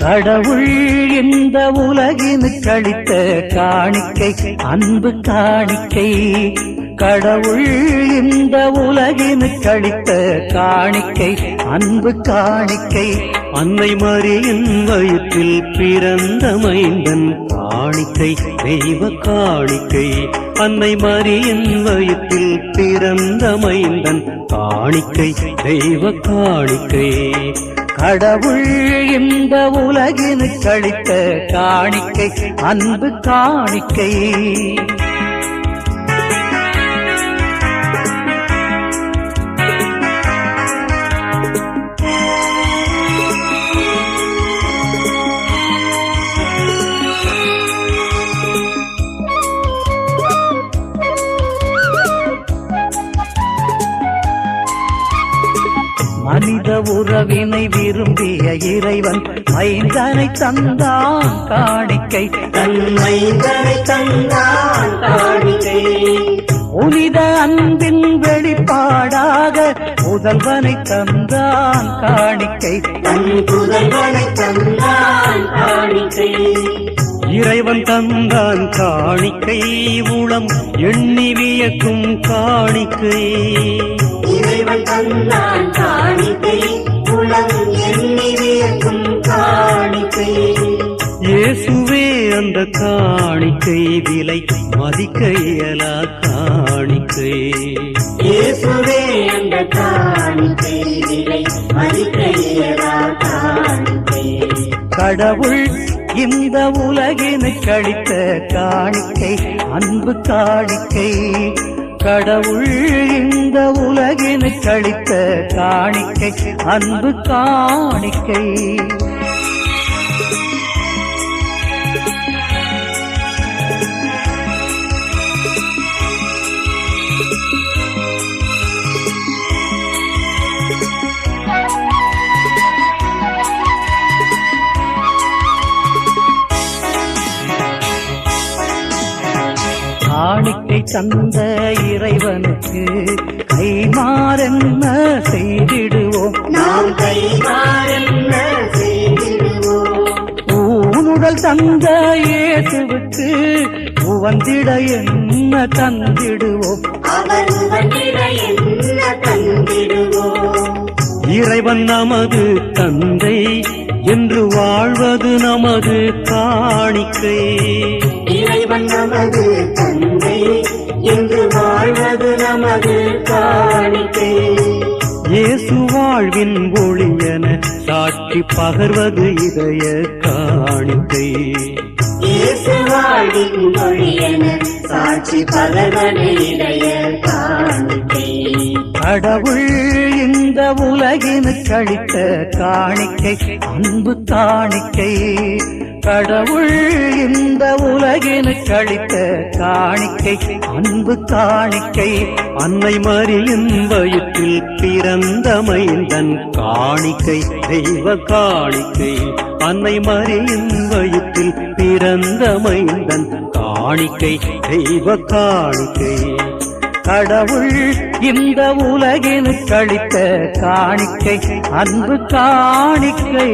கடவுள் இந்த உலகினுக்கு அளித்த காணிக்கை அன்பு காணிக்கை. கடவுள் இந்த உலகினுக்கு அளித்த காணிக்கை அன்பு காணிக்கை. அன்னை மரியின் வயிற்றில் பிறந்த மைந்தன் காணிக்கை தெய்வ காணிக்கை. அன்னை மரியின் வயிற்றில் பிறந்த மைந்தன் காணிக்கை தெய்வ காணிக்கை. கடவுள் இந்த உலகினுக்கு அளித்த காணிக்கை அன்பு காணிக்கை. மனித உறவினை விரும்பிய இறைவன் மைந்தனை தந்தான் காணிக்கை. தன் மைந்தனை தந்தான் காணிக்கை. புனித அன்பின் வெளிப்பாடாக முதல்வனை தந்தான் காணிக்கை. தன் புதல்வனை தந்தான் காணிக்கை. இறைவன் தந்தான் காணிக்கை உளம் எண்ணி வியக்கும் காணிக்கை. இறைவன் தந்தான் காணிக்கை உளம் எண்ணி வியக்கும் காணிக்கை. இயேசுவே அந்த காணிக்கை விலை மதிக்க இயலா காணிக்கை. இயேசுவே அந்த காணிக்கை விலை மதிக்க இயலா காணிக்கை. கடவுள் இந்த உலகினுக்கு அளித்த காணிக்கை அன்பு காணிக்கை. கடவுள் இந்த உலகினுக்கு அளித்த காணிக்கை அன்பு காணிக்கை. காணிக்கை தந்த இறைவனுக்கு கைமாறென்ன செய்திடுவோம். நாம் கைமாறென்ன செய்திடுவோம். ஊனுடல் தந்த இயேசுவுக்கு உவந்திட என்ன தந்திடுவோம். அவர் உவந்திட என்ன தந்திடுவோம். இறைவன் நமது தந்தை என்று வாழ்வது நமது காணிக்கை. இறைவன் நமது தந்தை என்று வாழ்வது நமது காணிக்கை. இயேசு வாழ்வின் ஒளியென சாட்சி பகர்வது இதய காணிக்கை. இயேசு வாழ்வின் ஒளியென சாட்சி பகர்வது இதய காணிக்கை. கடவுள் இந்த உலகினுக்கு அளித்த காணிக்கை அன்பு காணிக்கை. கடவுள் இந்த உலகினுக்கு அளித்த காணிக்கை அன்பு காணிக்கை. அன்னை மரியின் வயிற்றில் பிறந்த மைந்தன் காணிக்கை தெய்வ காணிக்கை. அன்னை மரியின் வயிற்றில் பிறந்த மைந்தன் காணிக்கை தெய்வ காணிக்கை. கடவுள் இந்த உலகினுக்கு அளித்த காணிக்கை அன்பு காணிக்கை.